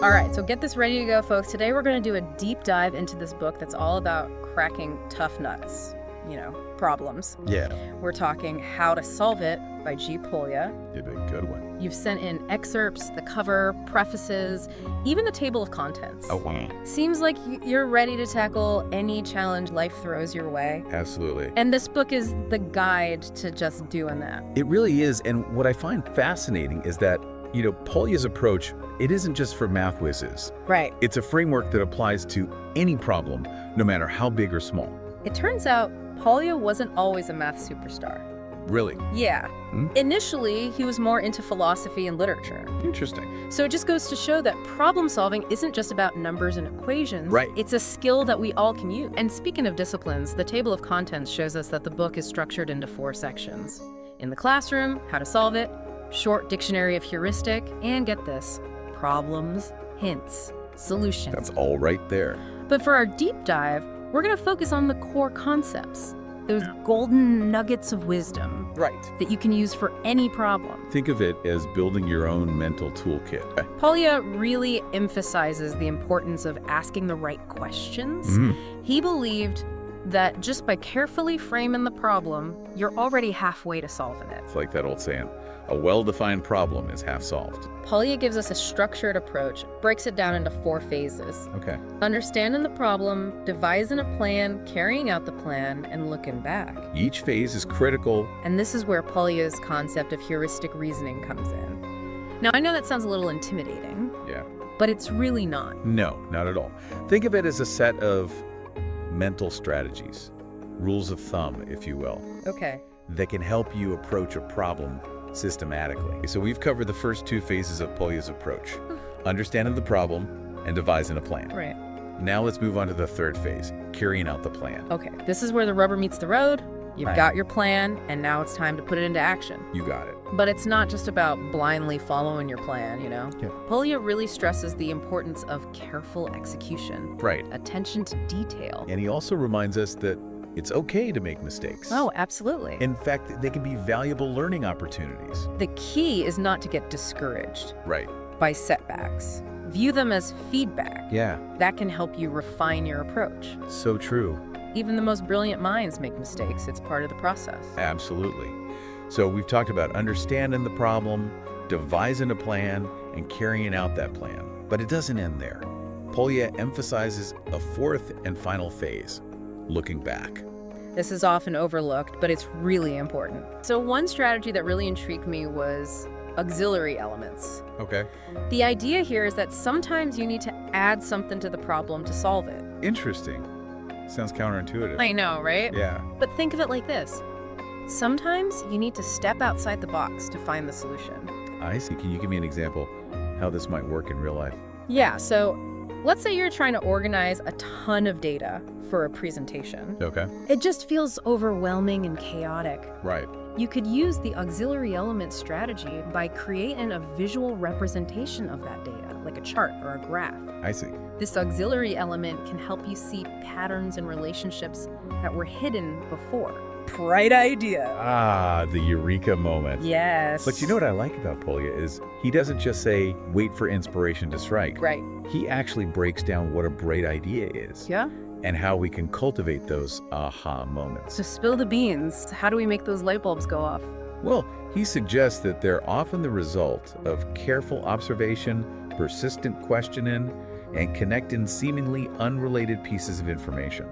All right, so get this ready to go, folks. Today we're going to do a deep dive into this book that's all about cracking tough nuts, problems. Yeah. We're talking How to Solve It by G. Polya. Did a good one. You've sent in excerpts, the cover, prefaces, even the table of contents. Oh, wow. Seems like you're ready to tackle any challenge life throws your way. Absolutely. And this book is the guide to just doing that. It really is. And what I find fascinating is that, Polya's approach, it isn't just for math whizzes. Right. It's a framework that applies to any problem, no matter how big or small. It turns out Polya wasn't always a math superstar. Really? Yeah. Hmm? Initially, he was more into philosophy and literature. Interesting. So it just goes to show that problem solving isn't just about numbers and equations. Right. It's a skill that we all can use. And speaking of disciplines, the table of contents shows us that the book is structured into 4 sections. In the classroom, how to solve it, short dictionary of heuristic, and get this, problems, hints, solutions. That's all right there. But for our deep dive, we're going to focus on the core concepts, those golden nuggets of wisdom Right. that you can use for any problem. Think of it as building your own mental toolkit. Polya really emphasizes the importance of asking the right questions. He believed that just by carefully framing the problem, you're already halfway to solving it. It's like that old saying, a well-defined problem is half solved. Polya gives us a structured approach, breaks it down into 4 phases. Okay. Understanding the problem, devising a plan, carrying out the plan, and looking back. Each phase is critical. And this is where Polya's concept of heuristic reasoning comes in. Now, I know that sounds a little intimidating, Yeah. but it's really not. No, not at all. Think of it as a set of mental strategies, rules of thumb, if you will, Okay. that can help you approach a problem systematically. So we've covered the first 2 phases of Polya's approach, understanding the problem and devising a plan. Right. Now let's move on to the 3rd phase, carrying out the plan. Okay, this is where the rubber meets the road. You've Right. got your plan, and now it's time to put it into action. You got it. But it's not just about blindly following your plan, Yeah. Polya really stresses the importance of careful execution, Right. attention to detail. And he also reminds us that it's okay to make mistakes. Oh, absolutely. In fact, they can be valuable learning opportunities. The key is not to get discouraged Right. by setbacks. View them as feedback. Yeah. That can help you refine your approach. So true. Even the most brilliant minds make mistakes. It's part of the process. Absolutely. So we've talked about understanding the problem, devising a plan, and carrying out that plan. But it doesn't end there. Polya emphasizes a 4th and final phase, looking back. This is often overlooked, but it's really important. So one strategy that really intrigued me was auxiliary elements. Okay. The idea here is that sometimes you need to add something to the problem to solve it. Interesting. Sounds counterintuitive. I know, right? Yeah. But think of it like this. Sometimes you need to step outside the box to find the solution. I see. Can you give me an example how this might work in real life? Yeah, so let's say you're trying to organize a ton of data for a presentation. Okay. It just feels overwhelming and chaotic. Right. You could use the auxiliary element strategy by creating a visual representation of that data, like a chart or a graph. I see. This auxiliary element can help you see patterns and relationships that were hidden before. Bright idea. Ah, the eureka moment. Yes. But you know what I like about Polya is he doesn't just say, wait for inspiration to strike. Right. He actually breaks down what a bright idea is Yeah? and how we can cultivate those aha moments. So spill the beans. How do we make those light bulbs go off? Well, he suggests that they're often the result of careful observation, persistent questioning, and connecting seemingly unrelated pieces of information.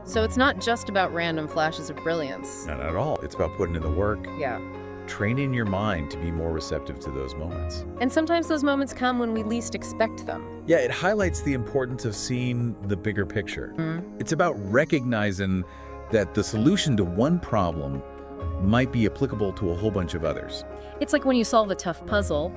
So it's not just about random flashes of brilliance. Not at all. It's about putting in the work, Yeah. training your mind to be more receptive to those moments. And sometimes those moments come when we least expect them. Yeah, it highlights the importance of seeing the bigger picture. It's about recognizing that the solution to one problem might be applicable to a whole bunch of others. It's like when you solve a tough puzzle,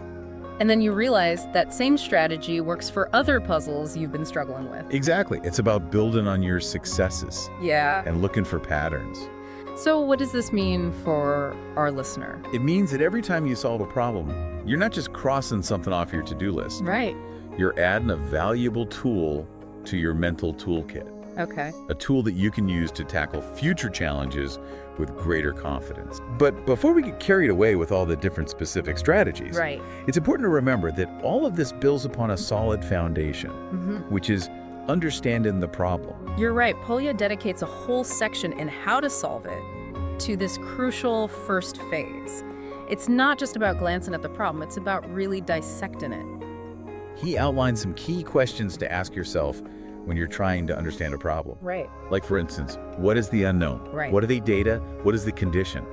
and then you realize that same strategy works for other puzzles you've been struggling with. Exactly. It's about building on your successes Yeah. and looking for patterns. So what does this mean for our listener? It means that every time you solve a problem, you're not just crossing something off your to-do list. Right. You're adding a valuable tool to your mental toolkit. Okay. a tool that you can use to tackle future challenges with greater confidence. But before we get carried away with all the different specific strategies, Right. it's important to remember that all of this builds upon a solid foundation, which is understanding the problem. You're right. Polya dedicates a whole section in how to solve it to this crucial first phase. It's not just about glancing at the problem, it's about really dissecting it. He outlines some key questions to ask yourself when you're trying to understand a problem. Right. Like, for instance, what is the unknown? Right. What are the data? What is the condition?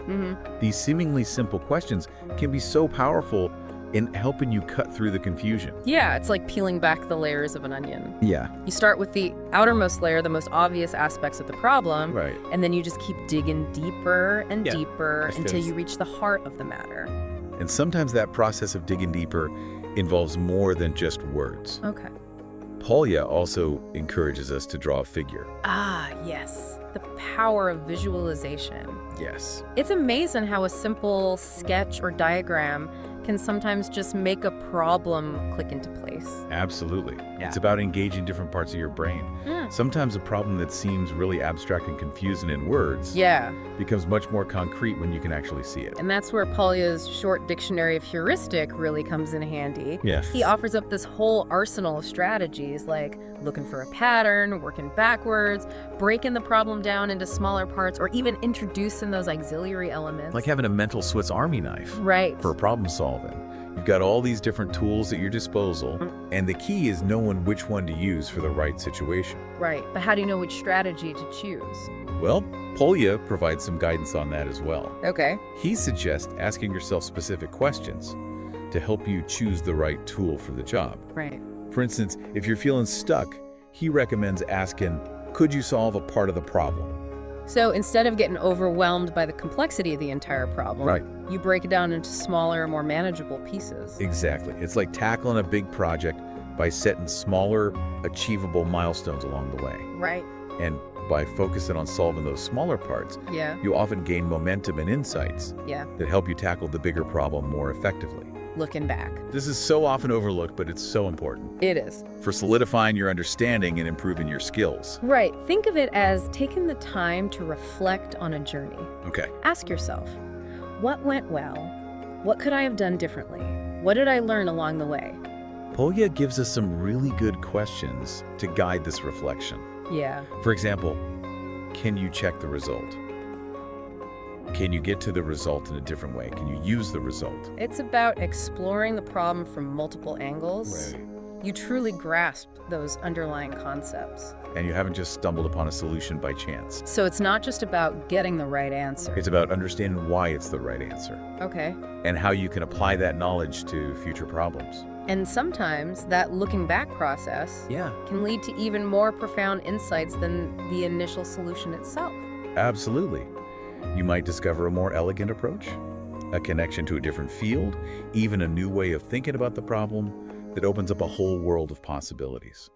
These seemingly simple questions can be so powerful in helping you cut through the confusion. Yeah, it's like peeling back the layers of an onion. Yeah. You start with the outermost layer, the most obvious aspects of the problem, Right. and then you just keep digging deeper and Yeah, deeper that's until good. you reach the heart of the matter. And sometimes that process of digging deeper involves more than just words. Okay. Polya also encourages us to draw a figure. Ah, yes. The power of visualization. Yes. It's amazing how a simple sketch or diagram can sometimes just make a problem click into place. Absolutely. Yeah. It's about engaging different parts of your brain. Sometimes a problem that seems really abstract and confusing in words Yeah, becomes much more concrete when you can actually see it. and that's where Polya's short dictionary of heuristic really comes in handy. Yes. He offers up this whole arsenal of strategies like looking for a pattern, working backwards, breaking the problem down into smaller parts, or even introducing those auxiliary elements. Like having a mental Swiss Army knife Right. for problem solving. You've got all these different tools at your disposal, and the key is knowing which one to use for the right situation. Right. But how do you know which strategy to choose? Well, Polya provides some guidance on that as well. Okay. He suggests asking yourself specific questions to help you choose the right tool for the job. Right. For instance, if you're feeling stuck, he recommends asking, could you solve a part of the problem? So instead of getting overwhelmed by the complexity of the entire problem, Right. you break it down into smaller, more manageable pieces. Exactly. It's like tackling a big project by setting smaller, achievable milestones along the way. Right. And by focusing on solving those smaller parts, Yeah. you often gain momentum and insights Yeah. that help you tackle the bigger problem more effectively. Looking back. This is so often overlooked, but it's so important It is. for solidifying your understanding and improving your skills. Right. Think of it as taking the time to reflect on a journey. Okay. Ask yourself, what went well? What could I have done differently? What did I learn along the way? Polya gives us some really good questions to guide this reflection. Yeah. For example, can you check the result? Can you get to the result in a different way? Can you use the result? It's about exploring the problem from multiple angles. You truly grasp those underlying concepts. And you haven't just stumbled upon a solution by chance. So it's not just about getting the right answer. It's about understanding why it's the right answer Okay. and how you can apply that knowledge to future problems. And sometimes that looking back process Yeah, can lead to even more profound insights than the initial solution itself. absolutely. You might discover a more elegant approach, a connection to a different field, even a new way of thinking about the problem that opens up a whole world of possibilities.